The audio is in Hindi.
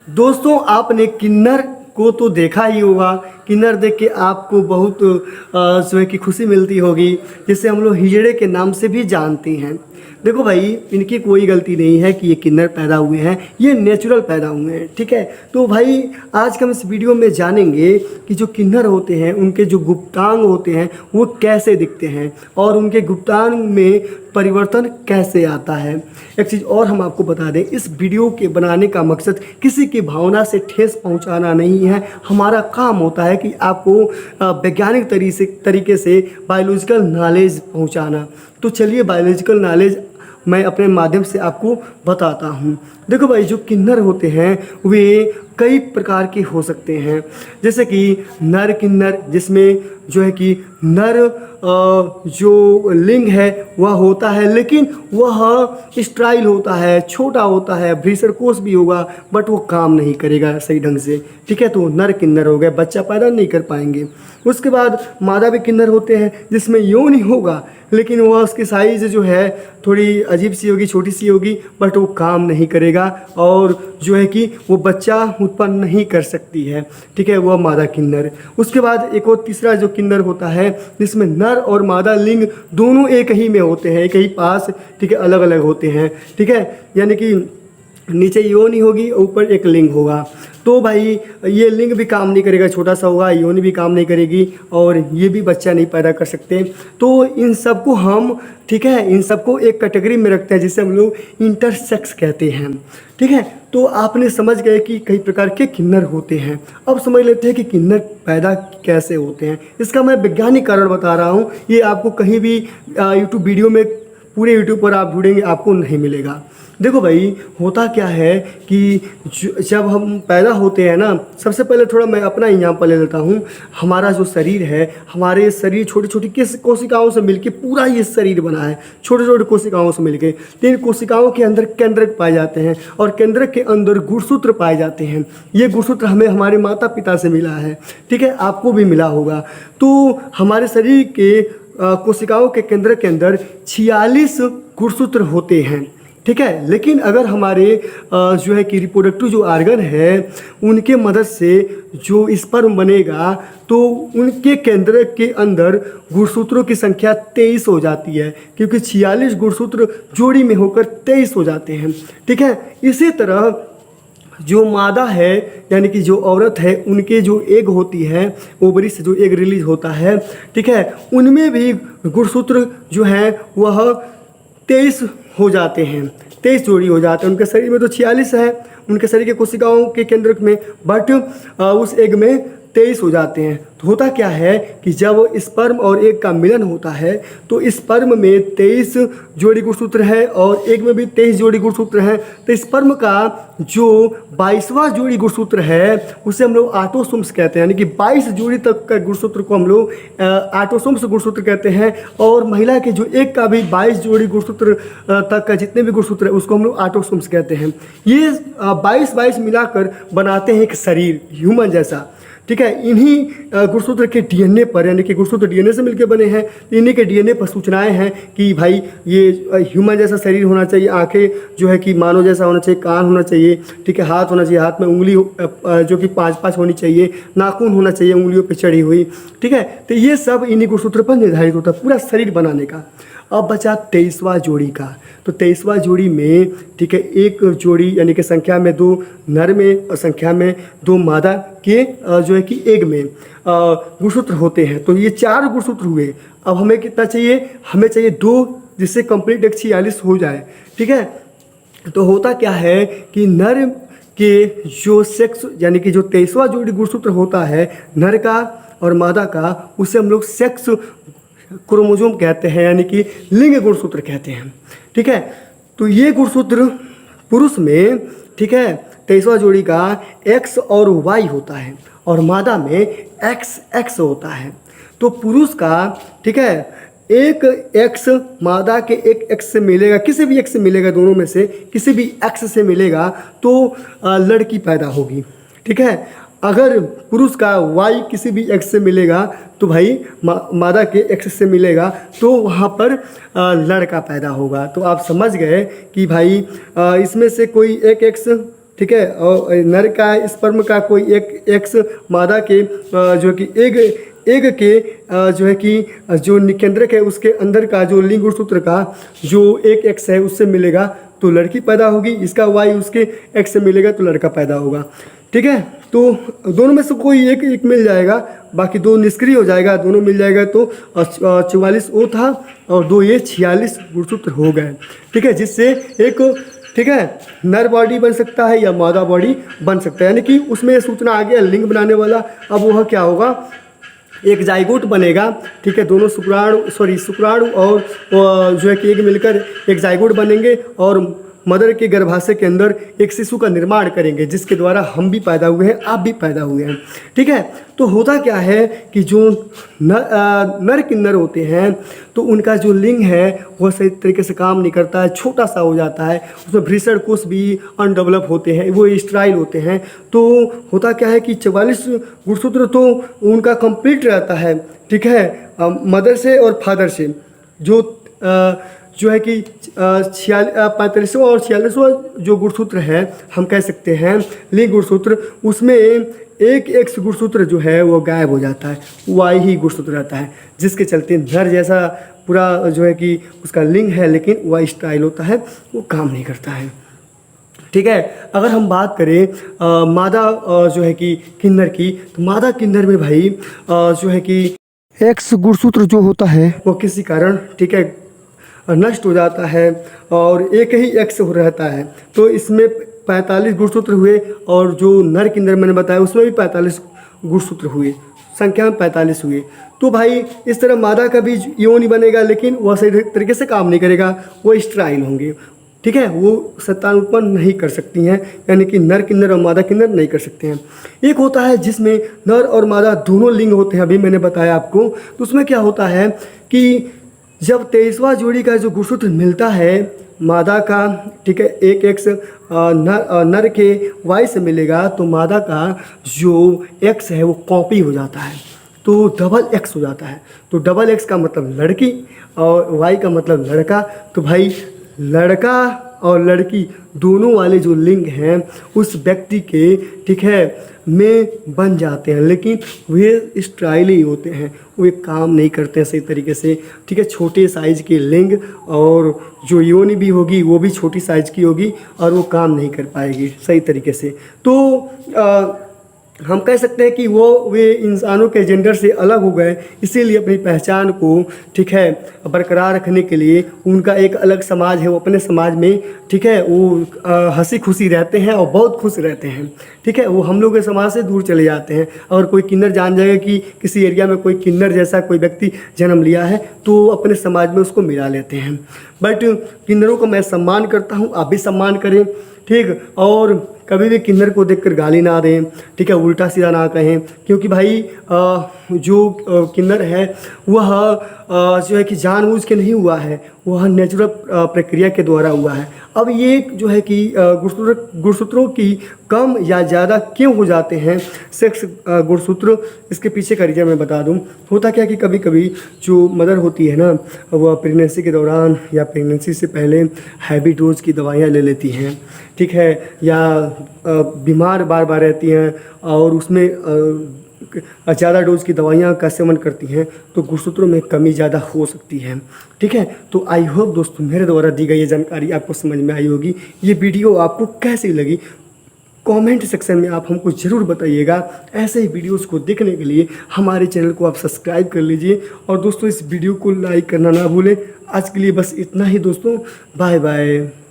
दोस्तों आपने किन्नर को तो देखा ही होगा। किन्नर देख के आपको बहुत जो है कि खुशी मिलती होगी, जिसे हम लोग हिजड़े के नाम से भी जानते हैं। देखो भाई, इनकी कोई गलती नहीं है कि ये किन्नर पैदा हुए हैं, ये नेचुरल पैदा हुए हैं। ठीक है, तो भाई आज हम इस वीडियो में जानेंगे कि जो किन्नर होते हैं उनके जो गुप्तांग होते हैं वो कैसे दिखते हैं और उनके गुप्तांग में परिवर्तन कैसे आता है। एक चीज़ और हम आपको बता दें, इस वीडियो के बनाने का मकसद किसी की भावना से ठेस पहुंचाना नहीं है। हमारा काम होता है कि आपको वैज्ञानिक तरीके से बायोलॉजिकल नॉलेज पहुंचाना। तो चलिए बायोलॉजिकल नॉलेज मैं अपने माध्यम से आपको बताता हूँ। देखो भाई, जो किन्नर होते हैं वे कई प्रकार के हो सकते हैं, जैसे कि नर किन्नर, जिसमें जो है कि नर जो लिंग है वह होता है, लेकिन वह स्ट्राइल होता है, छोटा होता है, भ्रूणकोष भी होगा, बट वो काम नहीं करेगा सही ढंग से। ठीक है, तो नर किन्नर हो गए, बच्चा पैदा नहीं कर पाएंगे। उसके बाद मादा भी किन्नर होते हैं, जिसमें योनि होगा, लेकिन वह उसकी साइज़ जो है थोड़ी अजीब सी होगी, छोटी सी होगी, बट वो काम नहीं करेगा और जो है कि वो बच्चा उत्पन्न नहीं कर सकती है। ठीक है, वह मादा किन्नर। उसके बाद एक और तीसरा जो किन्नर होता है, जिसमें नर और मादा लिंग दोनों एक ही में होते हैं, एक ही पास। ठीक है, अलग अलग होते हैं। ठीक है, यानी कि नीचे योनि होगी, ऊपर एक लिंग होगा। तो भाई ये लिंग भी काम नहीं करेगा, छोटा सा होगा, योनि भी काम नहीं करेगी और ये भी बच्चा नहीं पैदा कर सकते। तो इन सबको हम, ठीक है, इन सबको एक कैटेगरी में रखते हैं, जिसे हम लोग इंटरसेक्स कहते हैं। ठीक है, तो आपने समझ गए कि कई प्रकार के किन्नर होते हैं। अब समझ लेते हैं कि किन्नर पैदा कैसे होते हैं। इसका मैं वैज्ञानिक कारण बता रहा हूँ, ये आपको कहीं भी यूट्यूब वीडियो में, पूरे यूट्यूब पर आप ढूंढेंगे आपको नहीं मिलेगा। देखो भाई, होता क्या है कि जब हम पैदा होते हैं ना, सबसे पहले थोड़ा मैं अपना एग्जाम्पल ले लेता हूँ। हमारा जो शरीर है, हमारे शरीर छोटी छोटी किस कोशिकाओं से मिलके पूरा ये शरीर बना है, छोटे छोटे कोशिकाओं से मिलके। तीन कोशिकाओं के अंदर केंद्रक पाए जाते हैं और केंद्रक के अंदर गुणसूत्र पाए जाते हैं। ये गुणसूत्र हमें हमारे माता पिता से मिला है। ठीक है, आपको भी मिला होगा। तो हमारे शरीर के कोशिकाओं के केंद्र के अंदर 46 गुणसूत्र होते हैं। ठीक है, लेकिन अगर हमारे जो है कि रिप्रोडक्टिव जो आर्गन है उनके मदद से जो स्पर्म बनेगा, तो उनके केंद्र के अंदर गुणसूत्रों की संख्या 23 हो जाती है, क्योंकि 46 गुणसूत्र जोड़ी में होकर 23 हो जाते हैं। ठीक है, इसी तरह जो मादा है, यानी कि जो औरत है, उनके जो एग होती है, ओवरी से जो एग रिलीज होता है, ठीक है, उनमें भी गुणसूत्र जो है वह 23 हो जाते हैं, 23 जोड़ी हो जाते हैं। उनके शरीर में तो 46 है, उनके शरीर के कोशिकाओं के केंद्र में, बट उस एग में 23 हो जाते हैं। तो होता क्या है कि जब स्पर्म और एग का मिलन होता है, तो स्पर्म में 23 जोड़ी गुणसूत्र है और एग में भी 23 जोड़ी गुणसूत्र हैं। तो स्पर्म का जो 22वां जोड़ी गुणसूत्र है उसे हम लोग ऑटोसोम्स कहते हैं, यानी कि 22 जोड़ी तक का गुणसूत्र को हम लोग ऑटोसोम्स गुणसूत्र कहते हैं। और महिला के जो एग का भी 22 जोड़ी गुणसूत्र तक का जितने भी गुणसूत्र है उसको हम लोग ऑटोसोम्स कहते हैं। ये 22 मिलाकर बनाते हैं एक शरीर, ह्यूमन जैसा। ठीक है, इन्हीं गुणसूत्र के डीएनए पर, यानी कि गुणसूत्र डीएनए से मिलकर बने हैं, इन्हीं के डीएनए पर सूचनाएं हैं कि भाई ये ह्यूमन जैसा शरीर होना चाहिए, आंखें जो है कि मानव जैसा होना चाहिए, कान होना चाहिए, ठीक है, हाथ होना चाहिए, हाथ में उंगली जो कि 5-5 होनी चाहिए, नाखून होना चाहिए उंगलियों पर चढ़ी हुई। ठीक है, तो ये सब इन्हीं गुणसूत्र पर निर्धारित होता है पूरा शरीर बनाने का। अब बचा 23वां जोड़ी का। तो 23वां जोड़ी में, ठीक है, एक जोड़ी यानी कि संख्या में 2 नर में और संख्या में 2 मादा के जो है कि एग में गुणसूत्र होते हैं। तो ये 4 गुणसूत्र हुए। अब हमें कितना चाहिए? हमें चाहिए 2, जिससे कंप्लीट एक 46 हो जाए। ठीक है, तो होता क्या है कि नर के जो सेक्स, यानी कि जो 23वां जोड़ी गुणसूत्र होता है नर का और मादा का, उसे हम लोग सेक्स क्रोमोसोम कहते हैं, यानी कि लिंग गुणसूत्र कहते हैं। ठीक है, तो ये गुणसूत्र पुरुष में, ठीक है, 23वां जोड़ी का X और Y होता है और मादा में XX होता है। तो पुरुष का, ठीक है, एक X मादा के एक X से मिलेगा, किसी भी X से मिलेगा, दोनों में से किसी भी X से मिलेगा तो लड़की पैदा होगी। ठीक है, अगर पुरुष का Y किसी भी X से मिलेगा तो भाई मादा के X से मिलेगा तो वहाँ पर लड़का पैदा होगा। तो आप समझ गए कि भाई इसमें से कोई एक X ठीक है, और नर का स्पर्म का कोई एक एक्स मादा के जो कि एग के जो है कि जो निकेंद्रक है उसके अंदर का जो लिंग गुणसूत्र का जो एक एक्स है उससे मिलेगा तो लड़की पैदा होगी, इसका वाई उसके एक्स से मिलेगा तो लड़का पैदा होगा। ठीक है, तो दोनों में से कोई एक एक मिल जाएगा, बाकी दो निष्क्रिय हो जाएगा, दोनों मिल जाएगा तो 44 वो था और दो ये 46 गुणसूत्र हो गए। ठीक है, जिससे एक ठीक है नर बॉडी बन सकता है या मादा बॉडी बन सकता है, यानी कि उसमें सूचना आ गया लिंग बनाने वाला। अब वह क्या होगा, एक जाइगोट बनेगा। ठीक है, दोनों शुक्राणु और जो है कि एक मिलकर एक जाइगोट बनेंगे और मदर के गर्भाशय के अंदर एक शिशु का निर्माण करेंगे, जिसके द्वारा हम भी पैदा हुए हैं, आप भी पैदा हुए हैं। ठीक है, तो होता क्या है कि जो नर किन्नर होते हैं तो उनका जो लिंग है वह सही तरीके से काम नहीं करता है, छोटा सा हो जाता है, उसमें भ्रूण कोष भी अनडेवलप होते हैं, वो स्टेराइल होते हैं। तो होता क्या है कि 44 गुणसूत्र तो उनका कंप्लीट रहता है। ठीक है, मदर से और फादर से जो है कि 45वां और 46वां जो गुणसूत्र है हम कह सकते हैं लिंग गुणसूत्र, उसमें एक एक्स गुणसूत्र जो है वो गायब हो जाता है, वाई ही गुणसूत्र रहता है, जिसके चलते नर जैसा पूरा जो है कि उसका लिंग है लेकिन वाई स्टाइल होता है, वो काम नहीं करता है। ठीक है, अगर हम बात करें मादा जो है कि किन्नर की, तो मादा किन्नर में भाई जो है कि एक्स गुणसूत्र जो होता है वो किसी कारण ठीक है नष्ट हो जाता है और एक ही एक्स रहता है। तो इसमें 45 गुणसूत्र हुए और जो नर किन्नर मैंने बताया उसमें भी 45 गुणसूत्र हुए, संख्या में 45 हुए। तो भाई इस तरह मादा का भी योनि बनेगा लेकिन वह सही तरीके से काम नहीं करेगा, वो स्टेराइल होंगे। ठीक है, वो संतान उत्पन्न नहीं कर सकती हैं, यानी कि नर किन्नर और मादा किन्नर नहीं कर सकते हैं। एक होता है जिसमें नर और मादा दोनों लिंग होते हैं, अभी मैंने बताया आपको। तो उसमें क्या होता है कि जब 23वां जोड़ी का जो गुणसूत्र मिलता है मादा का, ठीक है, एक एक्स नर के वाई से मिलेगा तो मादा का जो एक्स है वो कॉपी हो जाता है, तो डबल एक्स हो जाता है। तो डबल एक्स का मतलब लड़की और वाई का मतलब लड़का। तो भाई लड़का और लड़की दोनों वाले जो लिंग हैं उस व्यक्ति के ठीक है में बन जाते हैं, लेकिन वे स्टेराइल ही होते हैं, वे काम नहीं करते हैं सही तरीके से। ठीक है, छोटे साइज के लिंग और जो योनि भी होगी वो भी छोटी साइज की होगी और वो काम नहीं कर पाएगी सही तरीके से। तो हम कह सकते हैं कि वे इंसानों के जेंडर से अलग हो गए, इसीलिए अपनी पहचान को ठीक है बरकरार रखने के लिए उनका एक अलग समाज है, वो अपने समाज में ठीक है वो हंसी खुशी रहते हैं और बहुत खुश रहते हैं। ठीक है, वो हम लोग के समाज से दूर चले जाते हैं। और कोई किन्नर जान जाएगा कि किसी एरिया में कोई किन्नर जैसा कोई व्यक्ति जन्म लिया है तो अपने समाज में उसको मिला लेते हैं। बट किन्नरों को मैं सम्मान करता हूँ, आप भी सम्मान करें। ठीक, और कभी भी किन्नर को देखकर गाली ना दें, ठीक है, उल्टा सीधा ना कहें, क्योंकि भाई जो किन्नर है वह जो है कि जानबूझ के नहीं हुआ है, वह नेचुरल प्रक्रिया के द्वारा हुआ है। अब ये जो है कि गुणसूत्रों की कम या ज़्यादा क्यों हो जाते हैं सेक्स गुणसूत्र, इसके पीछे का रीज़न मैं बता दूं। होता क्या कि कभी कभी जो मदर होती है ना वह प्रेगनेंसी के दौरान या प्रेगनेंसी से पहले हैवी डोज की दवाइयाँ ले लेती हैं, ठीक है, या बीमार बार बार रहती हैं और उसमें ज़्यादा डोज की दवाइयाँ का सेवन करती हैं, तो गुणसूत्रों में कमी ज़्यादा हो सकती है। ठीक है, तो आई होप दोस्तों मेरे द्वारा दी गई ये जानकारी आपको समझ में आई होगी। ये वीडियो आपको कैसी लगी कमेंट सेक्शन में आप हमको ज़रूर बताइएगा। ऐसे ही वीडियोस को देखने के लिए हमारे चैनल को आप सब्सक्राइब कर लीजिए और दोस्तों इस वीडियो को लाइक करना ना भूलें। आज के लिए बस इतना ही दोस्तों, बाय बाय।